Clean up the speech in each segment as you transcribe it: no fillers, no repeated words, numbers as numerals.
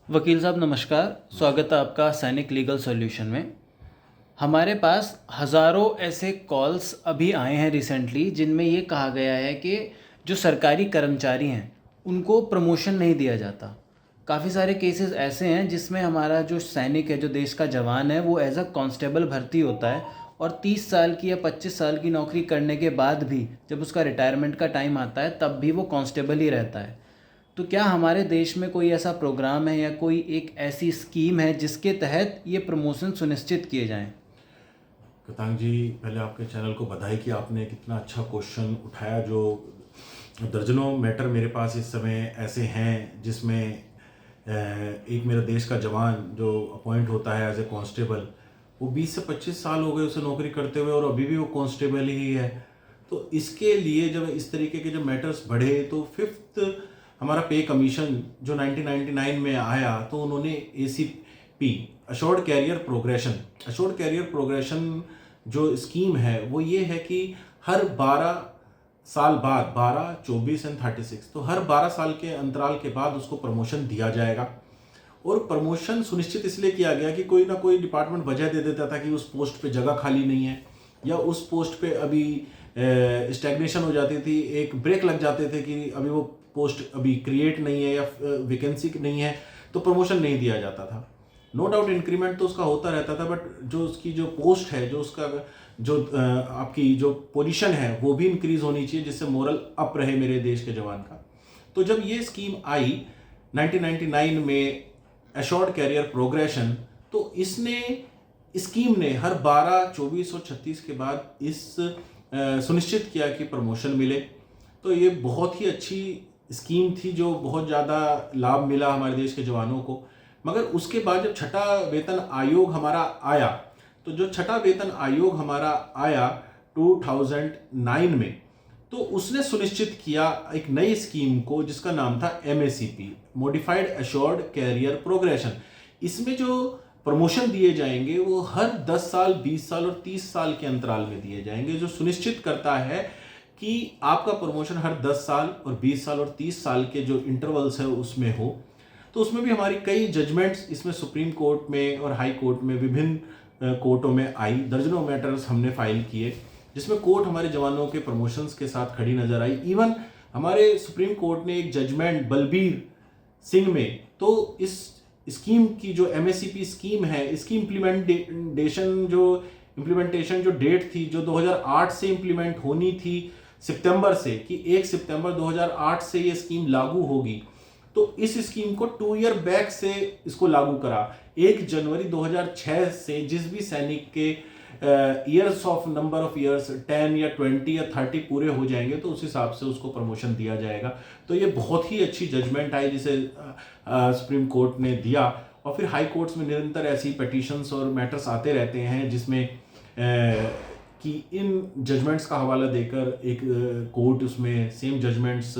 वकील साहब नमस्कार। स्वागत है आपका सैनिक लीगल सॉल्यूशन में। हमारे पास हज़ारों ऐसे कॉल्स अभी आए हैं रिसेंटली जिनमें ये कहा गया है कि जो सरकारी कर्मचारी हैं उनको प्रमोशन नहीं दिया जाता। काफ़ी सारे केसेस ऐसे हैं जिसमें हमारा जो सैनिक है, जो देश का जवान है, वो एज अ कांस्टेबल भर्ती होता है और 30 साल की या 25 साल की नौकरी करने के बाद भी जब उसका रिटायरमेंट का टाइम आता है तब भी वो कांस्टेबल ही रहता है। तो क्या हमारे देश में कोई ऐसा प्रोग्राम है या कोई एक ऐसी स्कीम है जिसके तहत ये प्रमोशन सुनिश्चित किए जाएं? कतांग जी, पहले आपके चैनल को बधाई कि आपने कितना अच्छा क्वेश्चन उठाया। जो दर्जनों मैटर मेरे पास इस समय ऐसे हैं जिसमें एक मेरा देश का जवान जो अपॉइंट होता है एज ए कांस्टेबल, वो 20 से 25 साल हो गए उसे नौकरी करते हुए और अभी भी वो कांस्टेबल ही है। तो इसके लिए जब इस तरीके के जब मैटर्स बढ़े तो फिफ्थ हमारा पे कमीशन जो 1999 में आया तो उन्होंने ACP अश्योर्ड कैरियर प्रोग्रेशन जो स्कीम है वो ये है कि हर 12 साल बाद 12, 24 एंड 36, तो हर 12 साल के अंतराल के बाद उसको प्रमोशन दिया जाएगा। और प्रमोशन सुनिश्चित इसलिए किया गया कि कोई ना कोई डिपार्टमेंट वजह दे देता था कि उस पोस्ट पे जगह खाली नहीं है या उस पोस्ट पे अभी स्टैग्नेशन हो जाती थी, एक ब्रेक लग जाते थे कि अभी वो पोस्ट अभी क्रिएट नहीं है या वैकेंसी नहीं है, तो प्रमोशन नहीं दिया जाता था। नो डाउट इंक्रीमेंट तो उसका होता रहता था, बट जो उसकी जो पोस्ट है, जो उसका जो आपकी जो पोजीशन है वो भी इंक्रीज होनी चाहिए जिससे मोरल अप रहे मेरे देश के जवान का। तो जब ये स्कीम आई 1999 में एश्योर्ड कैरियर प्रोग्रेशन, तो इसने स्कीम ने हर 12, 24 और 36 के बाद इस सुनिश्चित किया कि प्रमोशन मिले। तो ये बहुत ही अच्छी स्कीम थी जो बहुत ज़्यादा लाभ मिला हमारे देश के जवानों को। मगर उसके बाद जब छठा वेतन आयोग हमारा आया, तो जो छठा वेतन आयोग हमारा आया 2009 में, तो उसने सुनिश्चित किया एक नई स्कीम को जिसका नाम था MACP, modified assured career progression. इसमें जो प्रमोशन दिए जाएंगे वो हर 10 साल, 20 साल और 30 साल के अंतराल में दिए जाएंगे, जो सुनिश्चित करता है कि आपका प्रमोशन हर 10 साल और 20 साल और 30 साल के जो इंटरवल्स है उसमें हो। तो उसमें भी हमारी कई जजमेंट्स इसमें सुप्रीम कोर्ट में और हाई कोर्ट में, विभिन्न कोर्टों में आई। दर्जनों मैटर्स हमने फाइल किए जिसमें कोर्ट हमारे जवानों के प्रमोशंस के साथ खड़ी नजर आई। इवन हमारे सुप्रीम कोर्ट ने एक जजमेंट बलबीर सिंह में, तो इस स्कीम की जो MACP स्कीम है इसकी इम्प्लीमेंटेशन जो डेट थी, जो 2008 से इम्प्लीमेंट होनी थी सितंबर से, कि 1 सितंबर 2008 से ये स्कीम लागू होगी, तो इस स्कीम को 2 ईयर बैक से इसको लागू करा। 1 जनवरी 2006 से जिस भी सैनिक के years of number of years 10 या 20 या 30 पूरे हो जाएंगे तो उस हिसाब से उसको प्रमोशन दिया जाएगा। तो ये बहुत ही अच्छी जजमेंट आई जिसे सुप्रीम कोर्ट ने दिया। और फिर हाई कोर्ट्स में निरंतर ऐसी पिटीशंस और मैटर्स आते रहते हैं जिसमें कि इन जजमेंट्स का हवाला देकर एक कोर्ट उसमें सेम जजमेंट्स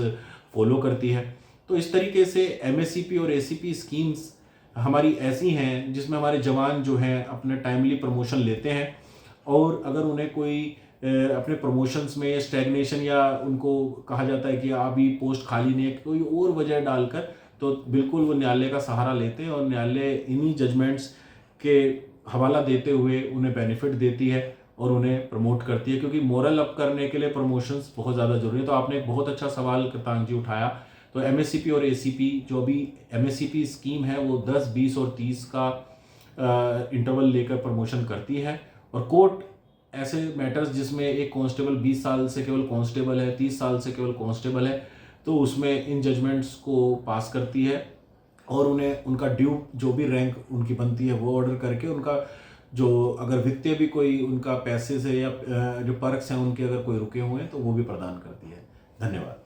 फॉलो करती है। तो इस तरीके से MACP और ACP स्कीम्स हमारी ऐसी हैं जिसमें हमारे जवान जो हैं अपने टाइमली प्रमोशन लेते हैं, और अगर उन्हें कोई अपने प्रमोशंस में स्टैग्नेशन या उनको कहा जाता है कि अभी पोस्ट खाली नहीं है, कोई और वजह डालकर, तो बिल्कुल वो न्यायालय का सहारा लेते हैं और न्यायालय इन्हीं जजमेंट्स के हवाला देते हुए उन्हें बेनिफिट देती है और उन्हें प्रमोट करती है, क्योंकि मोरल अप करने के लिए प्रमोशंस बहुत ज़्यादा जरूरी है। तो आपने एक बहुत अच्छा सवाल कतांग जी उठाया। तो MACP और ACP, जो अभी MACP स्कीम है वो 10, 20 और 30 का इंटरवल लेकर प्रमोशन करती है, और कोर्ट ऐसे मैटर्स जिसमें एक कांस्टेबल 20 साल से केवल कांस्टेबल है, 30 साल से केवल कांस्टेबल है, तो उसमें इन जजमेंट्स को पास करती है और उन्हें उनका ड्यू जो भी रैंक उनकी बनती है वो ऑर्डर करके, उनका जो अगर वित्तीय भी कोई उनका पैसे से या जो पर्क्स हैं उनके अगर कोई रुके हुए हैं तो वो भी प्रदान करती है। धन्यवाद।